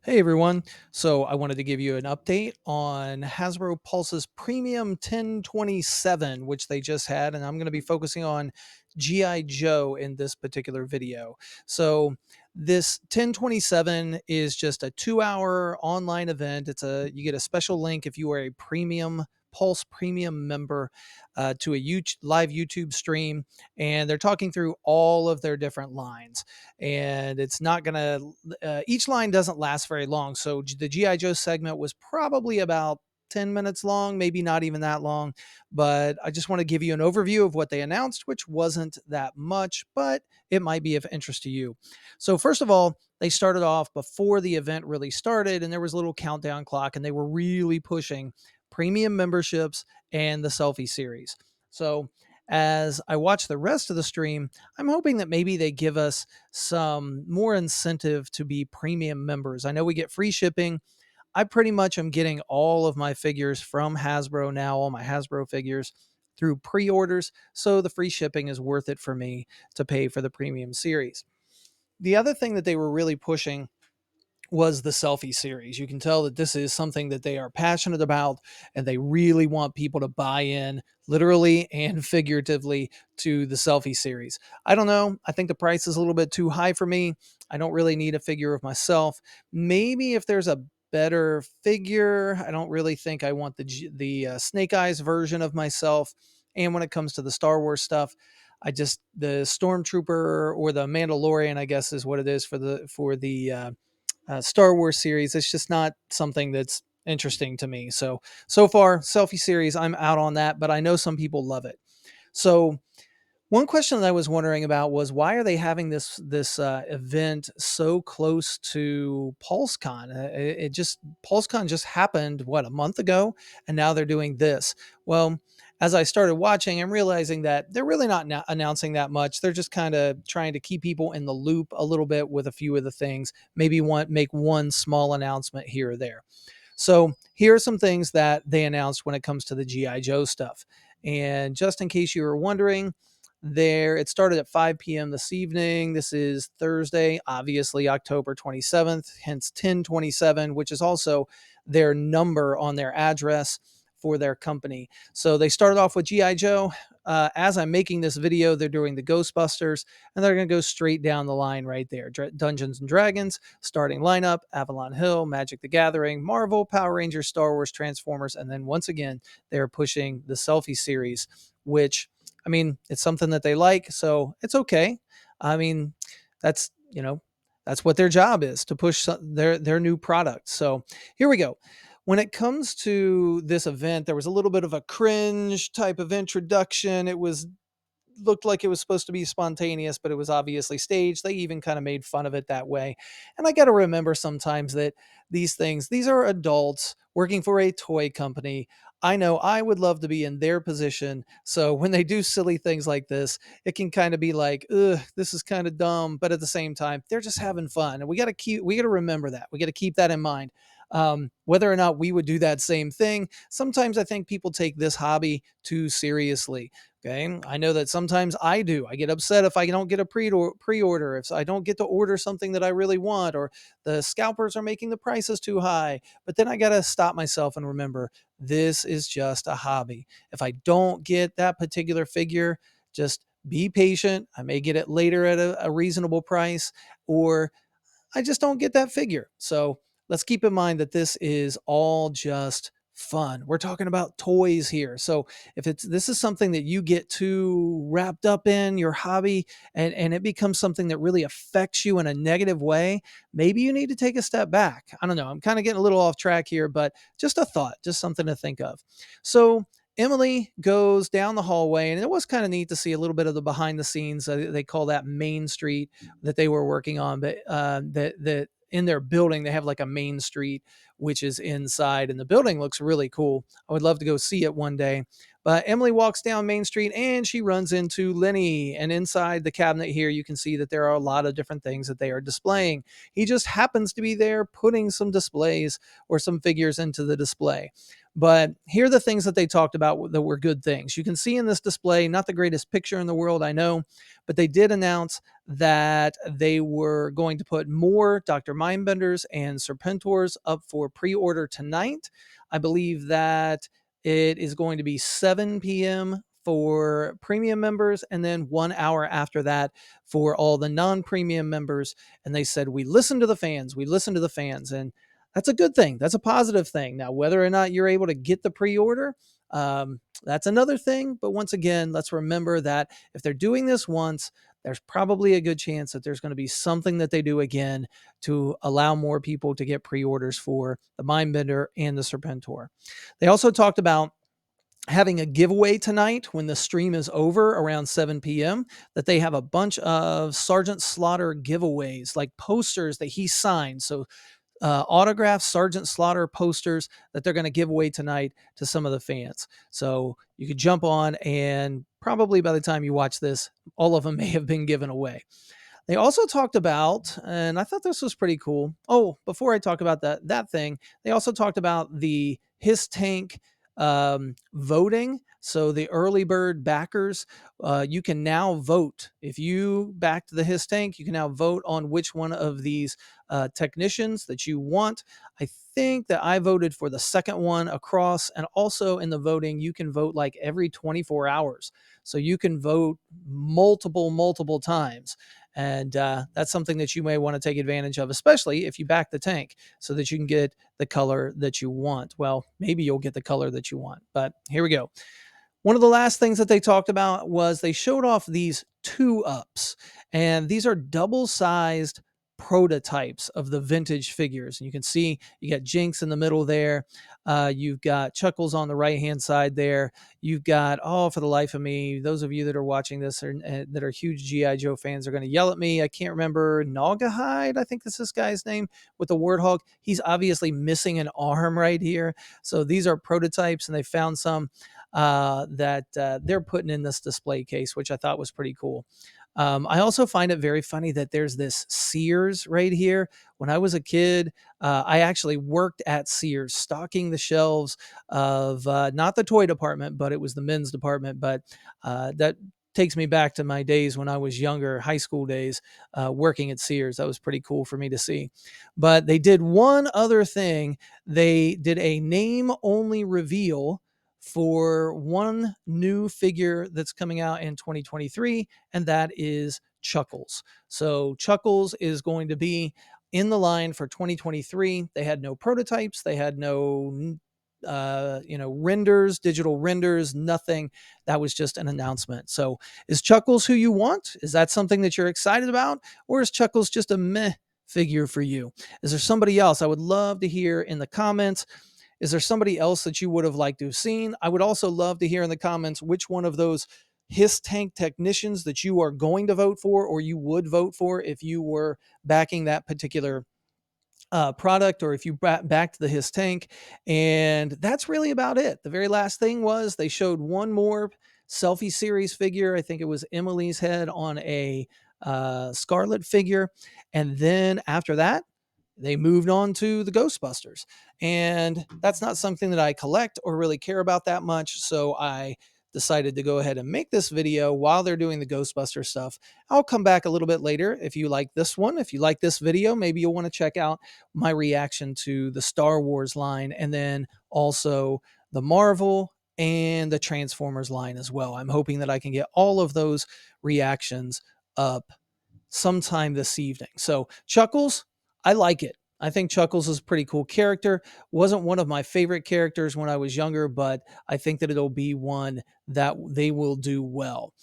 Hey everyone. So I wanted to give you an update on Hasbro Pulse's Premium 1027, which they just had, and I'm going to be focusing on G.I. Joe in this particular video. So this 1027 is just a 2-hour online event. You get a special link if you are a premium Pulse premium member to a live YouTube stream, and they're talking through all of their different lines. And it's not going to each line doesn't last very long. So the GI Joe segment was probably about 10 minutes long, maybe not even that long, but I just want to give you an overview of what they announced, which wasn't that much, but it might be of interest to you. So first of all, they started off before the event really started, and there was a little countdown clock, and they were really pushing premium memberships and the selfie series. So as I watch the rest of the stream, I'm hoping that maybe they give us some more incentive to be premium members. I know we get free shipping. I pretty much am getting all of my figures from Hasbro now, all my Hasbro figures through pre-orders, so the free shipping is worth it for me to pay for the premium series. The other thing that they were really pushing was the selfie series. You can tell that this is something that they are passionate about, and they really want people to buy in literally and figuratively to the selfie series. I don't know. I think the price is a little bit too high for me. I don't really need a figure of myself. Maybe if there's a better figure, I don't really think I want the Snake Eyes version of myself. And when it comes to the Star Wars stuff, the Stormtrooper or the Mandalorian, I guess is what it is for the Star Wars series. It's just not something that's interesting to me. So far, selfie series, I'm out on that, but I know some people love it. So one question that I was wondering about was why are they having this event so close to PulseCon? PulseCon just happened a month ago, and now they're doing this. Well, as I started watching, I'm realizing that they're really not announcing that much. They're just kind of trying to keep people in the loop a little bit with a few of the things. Maybe make one small announcement here or there. So here are some things that they announced when it comes to the GI Joe stuff. And just in case you were wondering, it started at 5 p.m. this evening. This is Thursday, obviously October 27th, hence 1027, which is also their number on their address for their company. So they started off with GI Joe. As I'm making this video, they're doing the Ghostbusters, and they're going to go straight down the line right there. Dungeons and Dragons starting lineup: Avalon Hill, Magic the Gathering, Marvel, Power Rangers, Star Wars, Transformers, and then once again they're pushing the selfie series, which, I mean, it's something that they like, so it's okay. I mean, that's, that's what their job is, to push their new product. So here we go. When it comes to this event, there was a little bit of a cringe type of introduction. It was looked like it was supposed to be spontaneous, but it was obviously staged. They even kind of made fun of it that way. And I got to remember sometimes that these are adults working for a toy company. I know I would love to be in their position. So when they do silly things like this, it can kind of be like, ugh, this is kind of dumb. But at the same time, they're just having fun. And we got to remember that. We got to keep that in mind. Whether or not we would do that same thing, sometimes I think people take this hobby too seriously. Okay. I know that sometimes I do. I get upset if I don't get a pre-order, if I don't get to order something that I really want, or the scalpers are making the prices too high. But then I got to stop myself and remember, this is just a hobby. If I don't get that particular figure, just be patient. I may get it later at a reasonable price, or I just don't get that figure. So let's keep in mind that this is all just fun. We're talking about toys here. So if this is something that you get too wrapped up in your hobby, and it becomes something that really affects you in a negative way, maybe you need to take a step back. I don't know. I'm kind of getting a little off track here, but just a thought, just something to think of. So Emily goes down the hallway, and it was kind of neat to see a little bit of the behind the scenes. They call that Main Street that they were working on, but that in their building they have like a main street which is inside, and the building looks really cool. I would love to go see it one day. But Emily walks down Main Street and she runs into Lenny, and inside the cabinet here you can see that there are a lot of different things that they are displaying. He just happens to be there putting some displays or some figures into the display. But here are the things that they talked about that were good things. You can see in this display, not the greatest picture in the world, I know, but they did announce that they were going to put more Dr. Mindbenders and Serpentors up for pre-order tonight. I believe that it is going to be 7 p.m. for premium members, and then 1 hour after that for all the non-premium members. And they said, we listen to the fans. We listen to the fans. And that's a good thing. That's a positive thing. Now, whether or not you're able to get the pre-order, that's another thing. But once again, let's remember that if they're doing this once, there's probably a good chance that there's going to be something that they do again to allow more people to get pre-orders for the Mindbender and the Serpentor. They also talked about having a giveaway tonight when the stream is over around 7 p.m. that they have a bunch of Sergeant Slaughter giveaways, like posters that he signed. So autographed Sergeant Slaughter posters that they're going to give away tonight to some of the fans. So you could jump on, and probably by the time you watch this, all of them may have been given away. They also talked about, and I thought this was pretty cool. Oh, before I talk about that thing, they also talked about the His Tank voting. So the early bird backers, you can now vote. If you backed the His Tank, you can now vote on which one of these technicians that you want. I think that I voted for the second one across, and also in the voting, you can vote like every 24 hours. So you can vote multiple times. And that's something that you may want to take advantage of, especially if you back the tank, so that you can get the color that you want. Well, maybe you'll get the color that you want, but here we go. One of the last things that they talked about was they showed off these 2-ups, and these are double-sized prototypes of the vintage figures. And you can see you got Jinx in the middle there. You've got Chuckles on the right-hand side there. You've got, oh, for the life of me, those of you that are watching this that are huge G.I. Joe fans are going to yell at me. I can't remember Naugahyde, I think that's this guy's name, with the Warthog. He's obviously missing an arm right here. So these are prototypes, and they found some that they're putting in this display case, which I thought was pretty cool. I also find it very funny that there's this Sears right here. When I was a kid, I actually worked at Sears, stocking the shelves of not the toy department, but it was the men's department. But that takes me back to my days when I was younger, high school days, working at Sears. That was pretty cool for me to see. But they did one other thing. They did a name-only reveal for one new figure that's coming out in 2023, and that is Chuckles. So Chuckles is going to be in the line for 2023. They had no prototypes, they had no renders, digital renders, nothing. That was just an announcement. So is Chuckles who you want? Is that something that you're excited about? Or is Chuckles just a meh figure for you? Is there somebody else? I would love to hear in the comments. Is there somebody else that you would have liked to have seen? I would also love to hear in the comments which one of those His Tank technicians that you are going to vote for, or you would vote for if you were backing that particular product, or if you backed the His Tank. And that's really about it. The very last thing was they showed one more selfie series figure. I think it was Emily's head on a Scarlet figure. And then after that, they moved on to the Ghostbusters. And that's not something that I collect or really care about that much. So I decided to go ahead and make this video while they're doing the Ghostbuster stuff. I'll come back a little bit later if you like this one. If you like this video, maybe you'll want to check out my reaction to the Star Wars line, and then also the Marvel and the Transformers line as well. I'm hoping that I can get all of those reactions up sometime this evening. So Chuckles, I like it. I think Chuckles is a pretty cool character. Wasn't one of my favorite characters when I was younger, but I think that it'll be one that they will do well.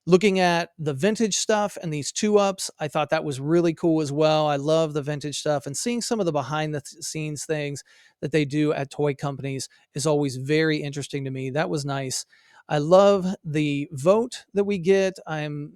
Looking at the vintage stuff and these 2-ups, I thought that was really cool as well. I love the vintage stuff, and seeing some of the behind the scenes things that they do at toy companies is always very interesting to me. That was nice. I love the vote that we get. I'm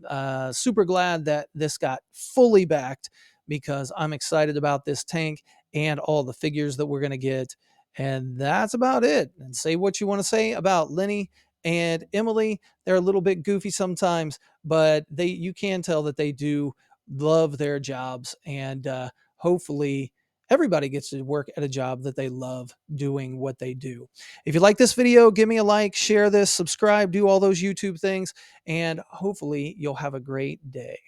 super glad that this got fully backed, because I'm excited about this tank and all the figures that we're going to get. And that's about it. And say what you want to say about Lenny and Emily. They're a little bit goofy sometimes, but you can tell that they do love their jobs, and hopefully Everybody gets to work at a job that they love doing what they do. If you like this video, give me a like, share this, subscribe, do all those YouTube things, and hopefully you'll have a great day.